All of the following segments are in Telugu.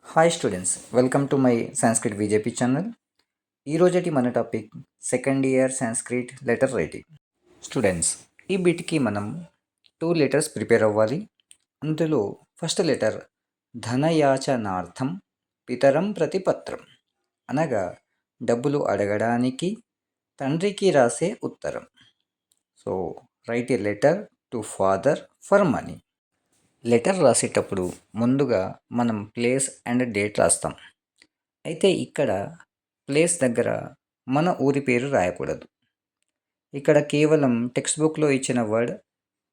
Hi students, welcome to my Sanskrit VJP channel. ఈరోజటి మన topic second year Sanskrit letter writing. Students, ఈ బిట్కి మనం 2 లెటర్స్ ప్రిపేర్ అవ్వాలి. అందులో ఫస్ట్ లెటర్ ధనయాచనార్థం పితరం ప్రతిపత్రం, అనగా డబ్బులు అడగడానికి తండ్రికి రాసే ఉత్తరం. So right A letter to father for money. Letter రాసేటప్పుడు ముందుగా మనం ప్లేస్ అండ్ డేట్ రాస్తాం. అయితే ఇక్కడ ప్లేస్ దగ్గర మన ఊరి పేరు రాయకూడదు. ఇక్కడ కేవలం టెక్స్ట్ బుక్లో ఇచ్చిన వర్డ్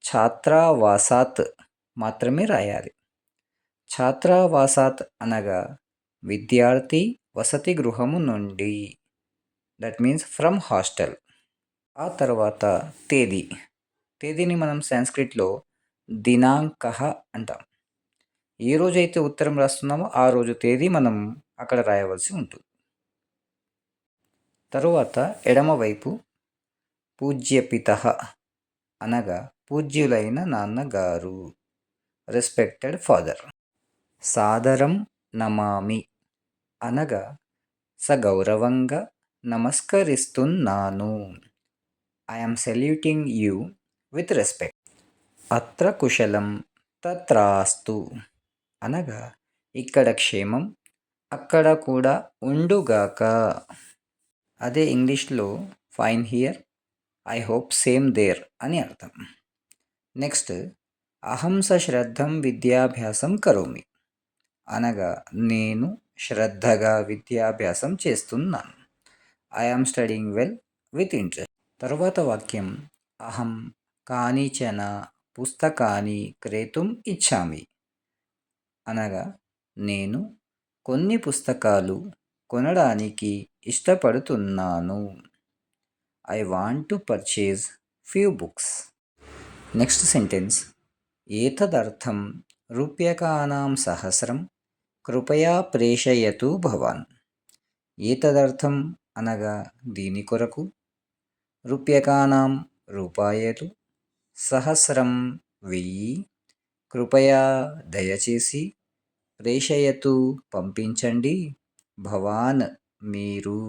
ఛాత్రావాసాత్ మాత్రమే రాయాలి. ఛాత్రావాసాత్ అనగా విద్యార్థి వసతి గృహము నుండి, దట్ మీన్స్ ఫ్రమ్ హాస్టల్. ఆ తర్వాత తేదీని మనం సాంస్క్రిట్లో దినాంకః అంటాం. ఏ రోజైతే ఉత్తరం రాస్తున్నామో ఆ రోజు తేదీ మనం అక్కడ రాయవలసి ఉంటుంది. తరువాత ఎడమవైపు పూజ్యపితః అనగా పూజ్యులైన నాన్నగారు, రెస్పెక్టెడ్ ఫాదర్. సాదరం నమామి అనగా సగౌరవంగా నమస్కరిస్తున్నాను, I'm saluting you with respect. అత్ర కుశలం తత్రాస్తు అనగా ఇక్కడ క్షేమం అక్కడ కూడా ఉండుగాక. అదే ఇంగ్లీష్లో fine here, I hope same there అని అర్థం. నెక్స్ట్ అహం సశ్రద్ధం విద్యాభ్యాసం కరోమి అనగా నేను శ్రద్ధగా విద్యాభ్యాసం చేస్తున్నాను, I am studying well with interest. తరువాత వాక్యం అహం కానిచన పుస్తకాని క్రేతుం ఇచ్చామి అనగా నేను కొన్ని పుస్తకాలు కొనడానికి ఇష్టపడుతున్నాను, I want to purchase few books. Next sentence ఏతదర్థం రూప్యకానాం సహస్రం కృపయా ప్రేషయతు భవాన్. ఏతదర్థం అనగా దీని కొరకు, రూప్యకానాం రూపాయలు, సహస్రం 1000, కృపయా దయచేసి, ప్రేషయతు పంపించండి, భవాన్ మీరు.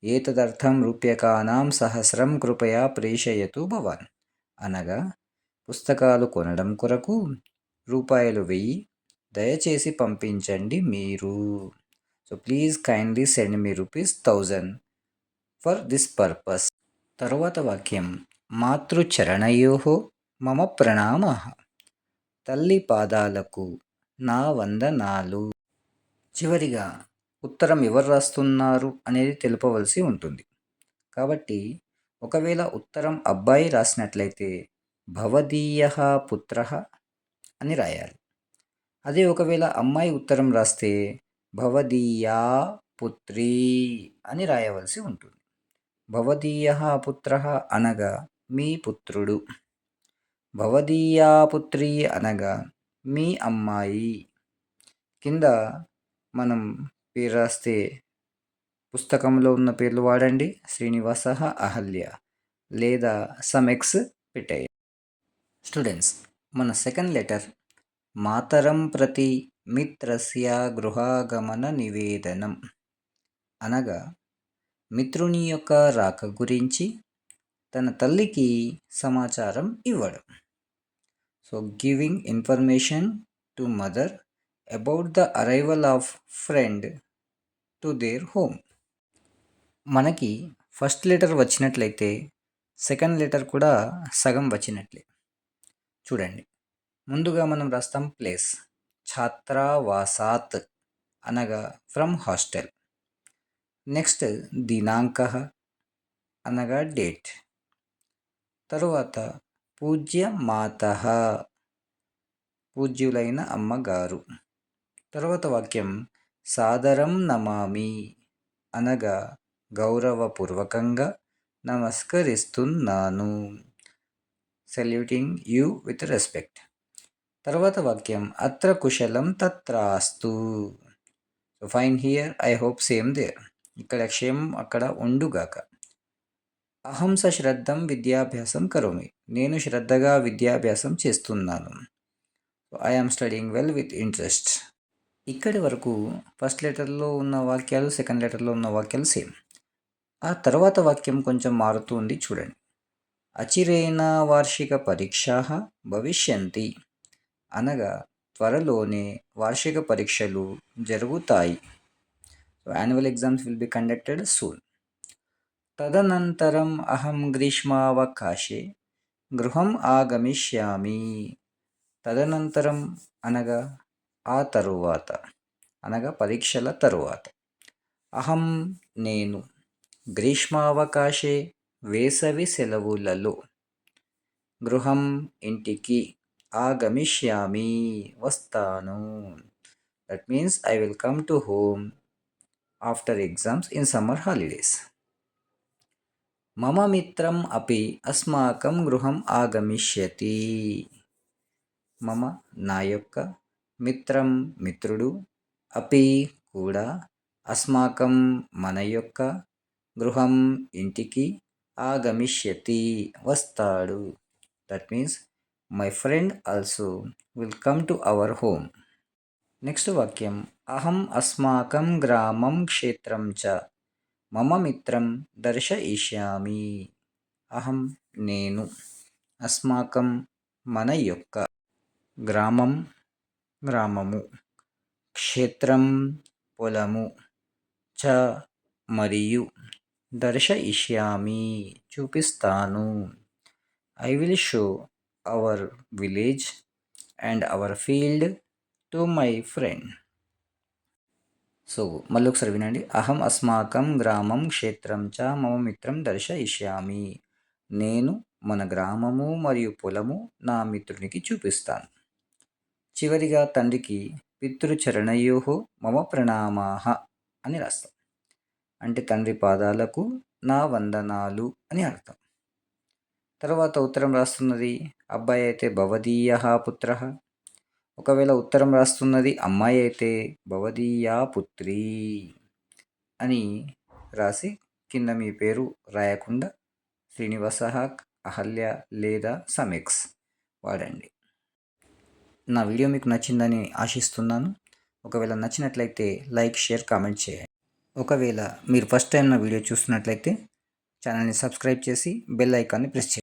ఏతదర్థం రూప్యకానాం సహస్రం కృపయా ప్రేషయతు భవాన్ అనగా పుస్తకాలు కొనడం కొరకు రూపాయలు 1000 దయచేసి పంపించండి మీరు. So please kindly send me ₹1000 for this purpose. తరువాత వాక్యం మాతృచరణయోః మమ ప్రణామః, తల్లి పాదాలకు నా వందనాలు. చివరిగా ఉత్తరం ఎవరు రాస్తున్నారు అనేది తెలుపవలసి ఉంటుంది. కాబట్టి ఒకవేళ ఉత్తరం అబ్బాయి రాసినట్లయితే భవదీయః పుత్రః అని రాయాలి. అదే ఒకవేళ అమ్మాయి ఉత్తరం రాస్తే భవదీయా పుత్రీ అని రాయవలసి ఉంటుంది. భవదీయః పుత్రః అనగా మీ పుత్రుడు, భవదీయా పుత్రీ అనగా మీ అమ్మాయి. కింద మనం పేరు రాస్తే పుస్తకంలో ఉన్న పేర్లు వాడండి, శ్రీనివాస, అహల్య, లేదా సమ్ ఎక్స్ పెట్టేయండి. స్టూడెంట్స్, మన సెకండ్ లెటర్ మాతరం ప్రతి మిత్రస్య గృహాగమన నివేదనం అనగా మిత్రుని యొక్క రాక గురించి తన తల్లికి సమాచారం ఇవ్వడం. So giving information to mother about the arrival of friend to their home. మనకి ఫస్ట్ లెటర్ వచ్చినట్లయితే సెకండ్ లెటర్ కూడా సగం వచ్చినట్లే. చూడండి, ముందుగా మనం రాస్తాం ప్లేస్, ఛాత్రావాసాత్ అనగా ఫ్రమ్ హాస్టల్. నెక్స్ట్ దినాంకః అనగా డేట్. తరువాత పూజ్య మాతః పూజ్యులైన అమ్మగారు. తరువాత వాక్యం సాదరం నమామి అనగా గౌరవపూర్వకంగా నమస్కరిస్తున్నాను, సెల్యూటింగ్ యూ విత్ రెస్పెక్ట్. తర్వాత వాక్యం అత్ర కుశలం తత్రాస్తు, fine here, I hope same there. ఇక్కడ క్షేమం అక్కడ ఉండుగాక. అహం సశ్రద్ధం విద్యాభ్యాసం కరోమి, నేను శ్రద్ధగా విద్యాభ్యాసం చేస్తున్నాను, I am studying well with interest. ఇక్కడి వరకు ఫస్ట్ లెటర్లో ఉన్న వాక్యాలు సెకండ్ లెటర్లో ఉన్న వాక్యాలు సేమ్. ఆ తర్వాత వాక్యం కొంచెం మారుతూ ఉంది చూడండి. అచిరేణ వార్షిక పరీక్షాః భవిష్యంతి, అనగా త్వరలోనే వార్షిక పరీక్షలు జరుగుతాయి. So annual exams will be conducted soon. తదనంతరం అహం గ్రీష్మావకాశే గృహం ఆగమిష్యామి. తదనంతరం అనగా ఆ తరువాత, అనగా పరీక్షల తరువాత. అహం నేను, గ్రీష్మావకాశే వేసవి సెలవులలో, గృహం ఇంటికి, ఆగమిష్యామి వస్తాను. That means I will come to home after exams in summer holidays. మమ మిత్రం అపి అస్మాకం గృహం ఆగమిష్యతి. మమ నా యొక్క, మిత్రం మిత్రుడు, అపి కూడా, అస్మాకం మన యొక్క, గృహం ఇంటికి, ఆగమిష్యతి వస్తాడు. That means my friend also will come to our home. Next వాక్యం అహం అస్మాకం గ్రామం క్షేత్రం చ మమ మిత్రం దర్శయిష్యామి. అహం నేను, అస్మాకం మన యొక్క, గ్రామం గ్రామము, క్షేత్రం పొలము, చ మరియు, దర్శయిష్యామి చూపిస్తాను. I will show hour village and hour field to my friend. So మళ్ళీ ఒకసారి వినండి. అహం అస్మాకం గ్రామం క్షేత్రం చ మమ మిత్రం దర్శయిష్యామి. నేను మన గ్రామము మరియు పొలము నా మిత్రునికి చూపిస్తాను. చివరిగా తండ్రికి పితృచరణయోః మమ ప్రణామాః అని రాస్తాం. అంటే తండ్రి పాదాలకు నా వందనాలు అని అర్థం. తర్వాత ఉత్తరం రాస్తున్నది అబ్బాయి అయితే భవదీయః పుత్రః. ఒకవేళ ఉత్తరం రాస్తున్నది అమ్మాయి అయితే భవదీయా పుత్రీ అని రాసి కింద మీ పేరు రాయకుండా శ్రీనివాసః, అహల్య లేదా సమెక్స్ వాడండి. నా వీడియో మీకు నచ్చిందని ఆశిస్తున్నాను. ఒకవేళ నచ్చినట్లయితే లైక్, షేర్, కామెంట్ చేయండి. ఒకవేళ మీరు ఫస్ట్ టైం నా వీడియో చూస్తున్నట్లయితే ఛానల్ని సబ్స్క్రైబ్ చేసి బెల్ ఐకాన్ని ప్రెస్ చేయండి.